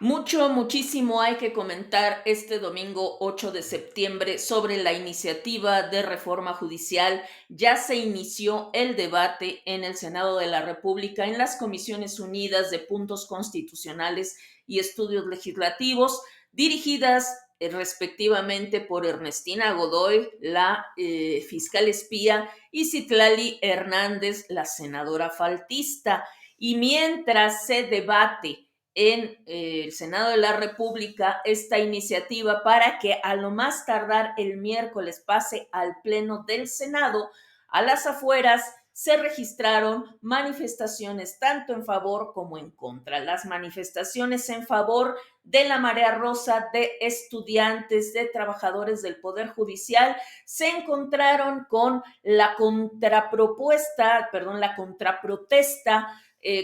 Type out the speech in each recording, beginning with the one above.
Muchísimo hay que comentar este domingo 8 de septiembre sobre la iniciativa de reforma judicial. Ya se inició el debate en el Senado de la República, en las Comisiones Unidas de Puntos Constitucionales y Estudios Legislativos, dirigidas respectivamente por Ernestina Godoy, la fiscal espía, y Citlali Hernández, la senadora faltista. Y mientras se debate en el Senado de la República esta iniciativa para que a lo más tardar el miércoles pase al Pleno del Senado, a las afueras se registraron manifestaciones tanto en favor como en contra. Las manifestaciones en favor de la marea rosa de estudiantes, de trabajadores del Poder Judicial, se encontraron con la contrapropuesta, perdón, la contraprotesta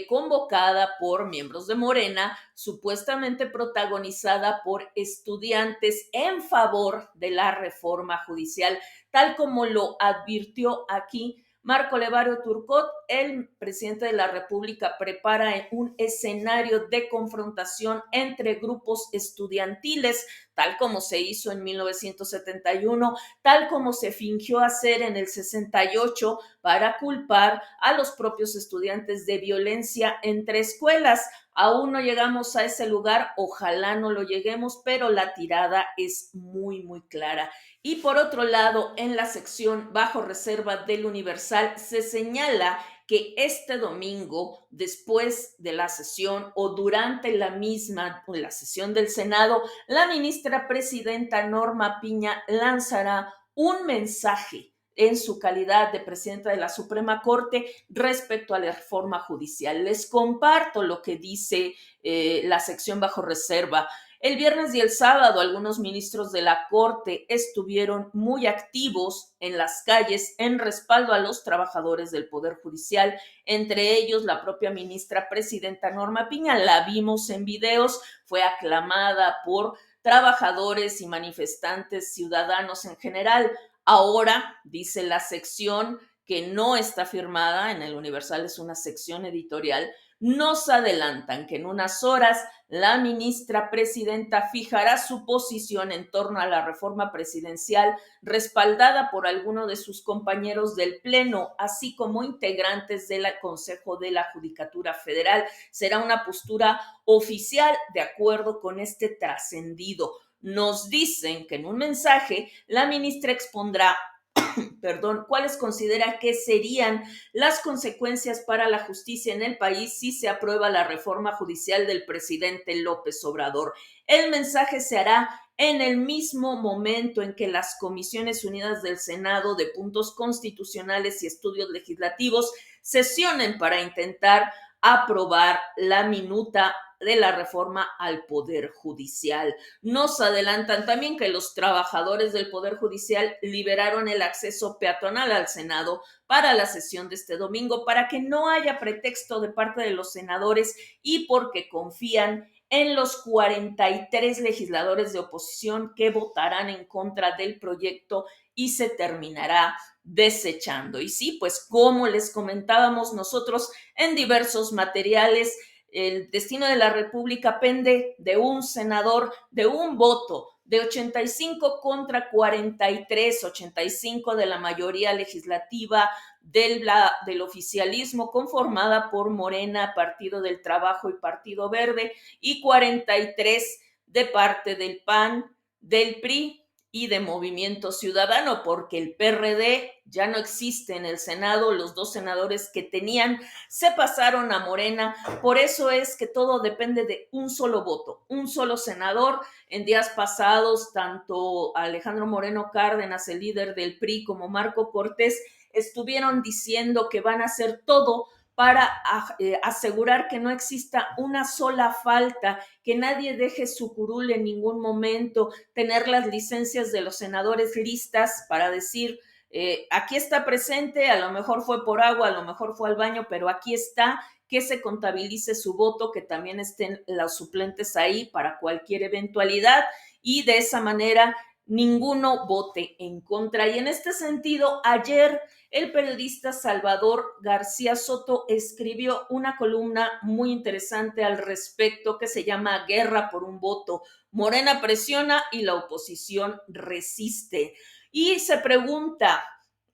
convocada por miembros de Morena, supuestamente protagonizada por estudiantes en favor de la reforma judicial, tal como lo advirtió aquí Marco Levario Turcot. El presidente de la República prepara un escenario de confrontación entre grupos estudiantiles, tal como se hizo en 1971, tal como se fingió hacer en el 68 para culpar a los propios estudiantes de violencia entre escuelas. Aún no llegamos a ese lugar, ojalá no lo lleguemos, pero la tirada es muy clara. Y por otro lado, en la sección bajo reserva del Universal se señala que este domingo, después de la sesión o durante la misma, la sesión del Senado, la ministra presidenta Norma Piña lanzará un mensaje en su calidad de presidenta de la Suprema Corte respecto a la reforma judicial. Les comparto lo que dice la sección bajo reserva. El viernes y el sábado algunos ministros de la Corte estuvieron muy activos en las calles en respaldo a los trabajadores del Poder Judicial, entre ellos la propia ministra presidenta Norma Piña. La vimos en videos, fue aclamada por trabajadores y manifestantes ciudadanos en general. Ahora, dice la sección que no está firmada, en el Universal es una sección editorial, nos adelantan que en unas horas la ministra presidenta fijará su posición en torno a la reforma presidencial, respaldada por algunos de sus compañeros del Pleno, así como integrantes del Consejo de la Judicatura Federal. Será una postura oficial de acuerdo con este trascendido. Nos dicen que en un mensaje la ministra expondrá cuáles considera que serían las consecuencias para la justicia en el país si se aprueba la reforma judicial del presidente López Obrador. El mensaje se hará en el mismo momento en que las Comisiones Unidas del Senado de Puntos Constitucionales y Estudios Legislativos sesionen para intentar aprobar la minuta de la reforma al Poder Judicial. Nos adelantan también que los trabajadores del Poder Judicial liberaron el acceso peatonal al Senado para la sesión de este domingo para que no haya pretexto de parte de los senadores y porque confían en los 43 legisladores de oposición que votarán en contra del proyecto y se terminará desechando. Y sí, pues como les comentábamos nosotros en diversos materiales, el destino de la República pende de un senador, de un voto, de 85 contra 43, 85 de la mayoría legislativa del oficialismo conformada por Morena, Partido del Trabajo y Partido Verde, y 43 de parte del PAN, del PRI y de Movimiento Ciudadano, porque el PRD ya no existe en el Senado. Los dos senadores que tenían se pasaron a Morena. Por eso es que todo depende de un solo voto, un solo senador. En días pasados, tanto Alejandro Moreno Cárdenas, el líder del PRI, como Marco Cortés estuvieron diciendo que van a hacer todo para asegurar que no exista una sola falta, que nadie deje su curul en ningún momento, tener las licencias de los senadores listas para decir, aquí está presente, a lo mejor fue por agua, a lo mejor fue al baño, pero aquí está, que se contabilice su voto, que también estén los suplentes ahí para cualquier eventualidad, y de esa manera ninguno vote en contra. Y en este sentido, ayer el periodista Salvador García Soto escribió una columna muy interesante al respecto que se llama Guerra por un voto. Morena presiona y la oposición resiste. Y se pregunta,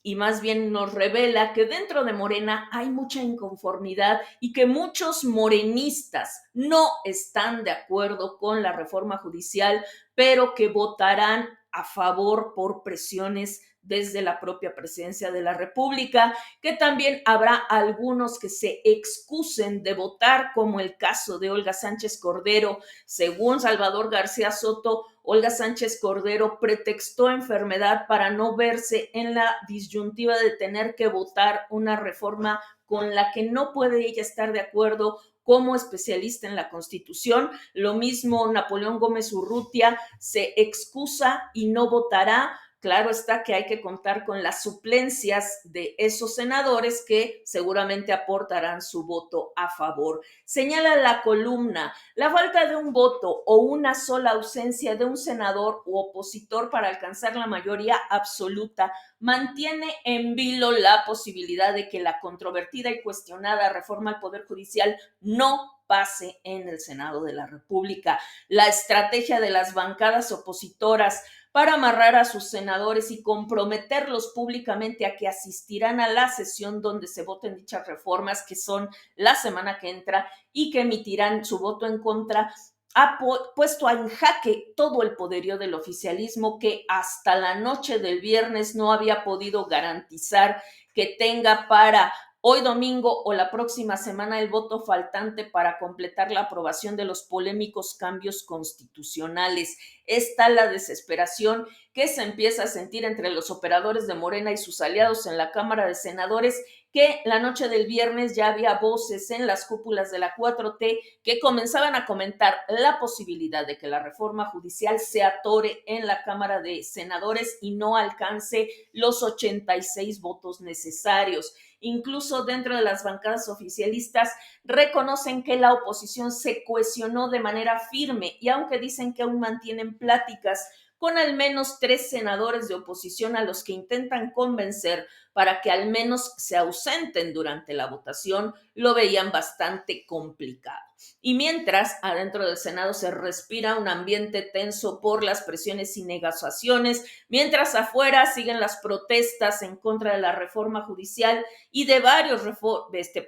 y más bien nos revela que dentro de Morena hay mucha inconformidad y que muchos morenistas no están de acuerdo con la reforma judicial, pero que votarán a favor por presiones desde la propia presidencia de la República, que también habrá algunos que se excusen de votar, como el caso de Olga Sánchez Cordero. Según Salvador García Soto, Olga Sánchez Cordero pretextó enfermedad para no verse en la disyuntiva de tener que votar una reforma con la que no puede ella estar de acuerdo como especialista en la Constitución. Lo mismo Napoleón Gómez Urrutia se excusa y no votará. Claro está que hay que contar con las suplencias de esos senadores que seguramente aportarán su voto a favor. Señala la columna, la falta de un voto o una sola ausencia de un senador u opositor para alcanzar la mayoría absoluta mantiene en vilo la posibilidad de que la controvertida y cuestionada reforma al Poder Judicial no pase en el Senado de la República. La estrategia de las bancadas opositoras para amarrar a sus senadores y comprometerlos públicamente a que asistirán a la sesión donde se voten dichas reformas, que son la semana que entra, y que emitirán su voto en contra, ha puesto en jaque todo el poderío del oficialismo, que hasta la noche del viernes no había podido garantizar que tenga para hoy domingo o la próxima semana el voto faltante para completar la aprobación de los polémicos cambios constitucionales. Está la desesperación que se empieza a sentir entre los operadores de Morena y sus aliados en la Cámara de Senadores, que la noche del viernes ya había voces en las cúpulas de la 4T que comenzaban a comentar la posibilidad de que la reforma judicial se atore en la Cámara de Senadores y no alcance los 86 votos necesarios. Incluso dentro de las bancadas oficialistas reconocen que la oposición se cohesionó de manera firme, y aunque dicen que aún mantienen pláticas con al menos 3 senadores de oposición a los que intentan convencer para que al menos se ausenten durante la votación, lo veían bastante complicado. Y mientras adentro del Senado se respira un ambiente tenso por las presiones y negociaciones, mientras afuera siguen las protestas en contra de la reforma judicial y de varios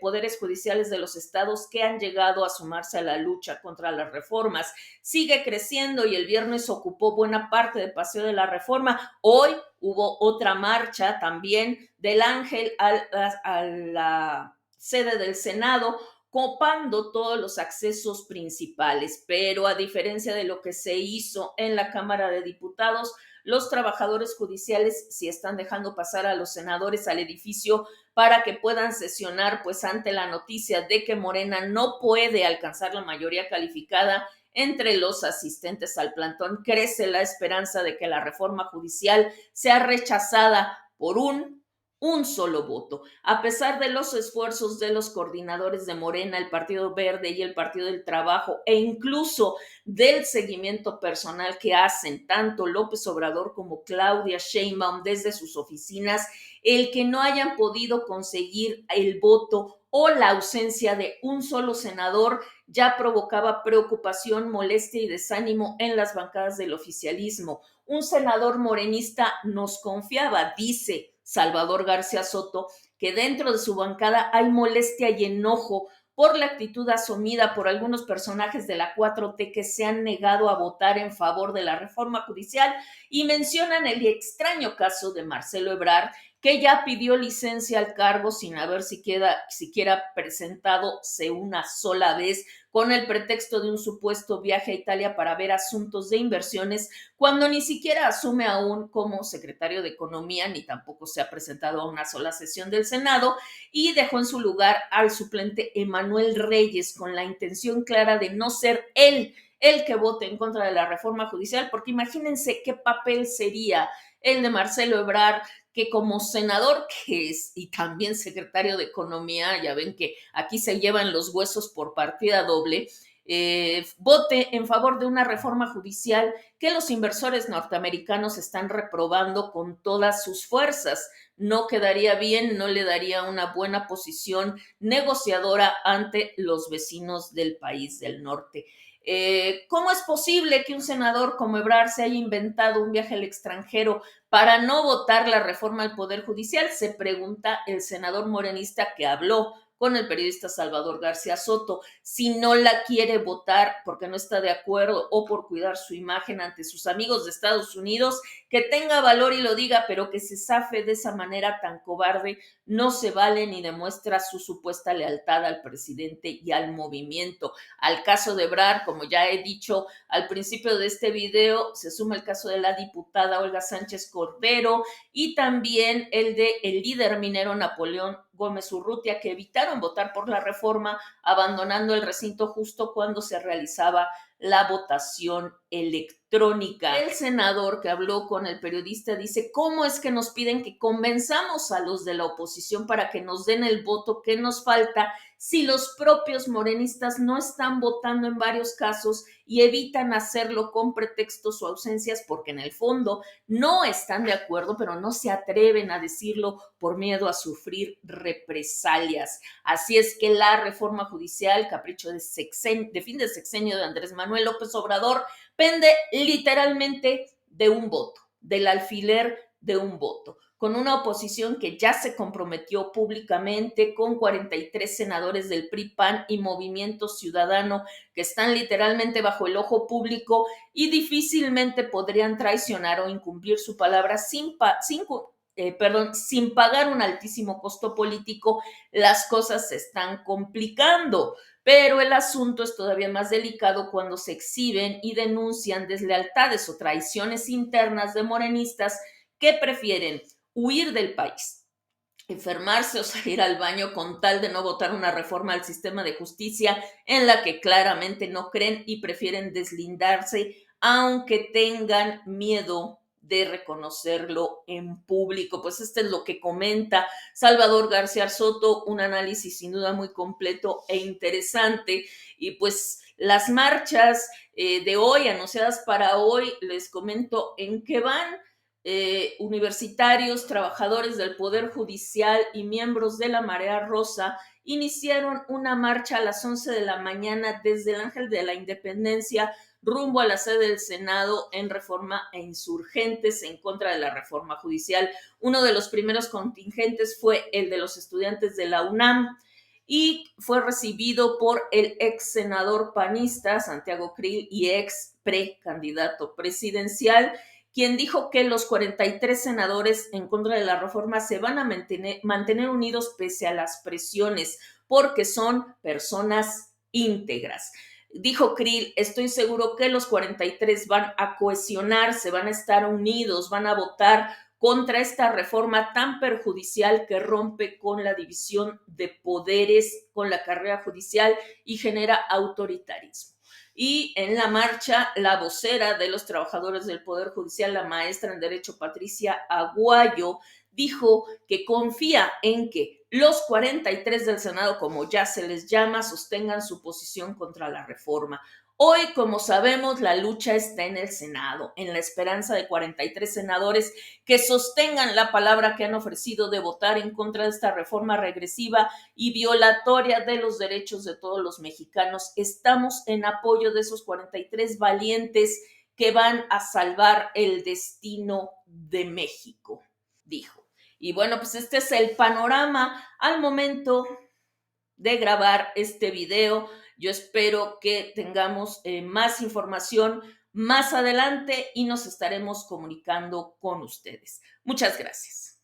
poderes judiciales de los estados que han llegado a sumarse a la lucha contra las reformas, sigue creciendo y el viernes ocupó buena parte del Paseo de la Reforma. Hoy hubo otra marcha también del Ángel a la sede del Senado, copando todos los accesos principales, pero a diferencia de lo que se hizo en la Cámara de Diputados, los trabajadores judiciales sí están dejando pasar a los senadores al edificio para que puedan sesionar, pues ante la noticia de que Morena no puede alcanzar la mayoría calificada entre los asistentes al plantón, crece la esperanza de que la reforma judicial sea rechazada por un solo voto. A pesar de los esfuerzos de los coordinadores de Morena, el Partido Verde y el Partido del Trabajo, e incluso del seguimiento personal que hacen tanto López Obrador como Claudia Sheinbaum desde sus oficinas, el que no hayan podido conseguir el voto o la ausencia de un solo senador ya provocaba preocupación, molestia y desánimo en las bancadas del oficialismo. Un senador morenista nos confiaba, dice Salvador García Soto, que dentro de su bancada hay molestia y enojo por la actitud asumida por algunos personajes de la 4T que se han negado a votar en favor de la reforma judicial, y mencionan el extraño caso de Marcelo Ebrard, que ya pidió licencia al cargo sin haber siquiera presentadose una sola vez, con el pretexto de un supuesto viaje a Italia para ver asuntos de inversiones, cuando ni siquiera asume aún como secretario de Economía, ni tampoco se ha presentado a una sola sesión del Senado, y dejó en su lugar al suplente Emanuel Reyes con la intención clara de no ser él el que vote en contra de la reforma judicial, porque imagínense qué papel sería el de Marcelo Ebrard, que como senador que es y también secretario de Economía, ya ven que aquí se llevan los huesos por partida doble, vote en favor de una reforma judicial que los inversores norteamericanos están reprobando con todas sus fuerzas. No quedaría bien, no le daría una buena posición negociadora ante los vecinos del país del norte. ¿Cómo es posible que un senador como Ebrard se haya inventado un viaje al extranjero para no votar la reforma al Poder Judicial? Se pregunta el senador morenista que habló con el periodista Salvador García Soto. Si no la quiere votar porque no está de acuerdo o por cuidar su imagen ante sus amigos de Estados Unidos, que tenga valor y lo diga, pero que se zafe de esa manera tan cobarde no se vale ni demuestra su supuesta lealtad al presidente y al movimiento. Al caso de Ebrard, como ya he dicho al principio de este video, se suma el caso de la diputada Olga Sánchez Cordero y también el de el líder minero Napoleón Gómez Urrutia, que evitaron votar por la reforma, abandonando el recinto justo cuando se realizaba la votación electrónica. El senador que habló con el periodista dice: ¿cómo es que nos piden que convenzamos a los de la oposición para que nos den el voto que nos falta si los propios morenistas no están votando en varios casos y evitan hacerlo con pretextos o ausencias porque en el fondo no están de acuerdo, pero no se atreven a decirlo por miedo a sufrir represalias? Así es que la reforma judicial, capricho de fin de sexenio de Andrés Manuel López Obrador, pende literalmente de un voto, del alfiler de un voto, con una oposición que ya se comprometió públicamente, con 43 senadores del PRI, PAN y Movimiento Ciudadano que están literalmente bajo el ojo público y difícilmente podrían traicionar o incumplir su palabra sin pagar un altísimo costo político. Las cosas se están complicando. Pero el asunto es todavía más delicado cuando se exhiben y denuncian deslealtades o traiciones internas de morenistas que prefieren huir del país, enfermarse o salir al baño con tal de no votar una reforma al sistema de justicia en la que claramente no creen y prefieren deslindarse aunque tengan miedo de reconocerlo en público. Pues este es lo que comenta Salvador García Soto, un análisis sin duda muy completo e interesante. Y pues las marchas de hoy, anunciadas para hoy, les comento en qué van. Universitarios, trabajadores del Poder Judicial y miembros de la Marea Rosa iniciaron una marcha a las 11 de la mañana desde el Ángel de la Independencia rumbo a la sede del Senado en Reforma e Insurgentes en contra de la reforma judicial. Uno de los primeros contingentes fue el de los estudiantes de la UNAM y fue recibido por el ex senador panista Santiago Krill y ex precandidato presidencial, quien dijo que los 43 senadores en contra de la reforma se van a mantener unidos pese a las presiones, porque son personas íntegras. Dijo Krill: estoy seguro que los 43 van a cohesionarse, van a estar unidos, van a votar contra esta reforma tan perjudicial que rompe con la división de poderes, con la carrera judicial y genera autoritarismo. Y en la marcha, la vocera de los trabajadores del Poder Judicial, la maestra en Derecho Patricia Aguayo, dijo que confía en que los 43 del Senado, como ya se les llama, sostengan su posición contra la reforma. Hoy, como sabemos, la lucha está en el Senado, en la esperanza de 43 senadores que sostengan la palabra que han ofrecido de votar en contra de esta reforma regresiva y violatoria de los derechos de todos los mexicanos. Estamos en apoyo de esos 43 valientes que van a salvar el destino de México, dijo. Y bueno, pues este es el panorama al momento de grabar este video. Yo espero que tengamos más información más adelante y nos estaremos comunicando con ustedes. Muchas gracias.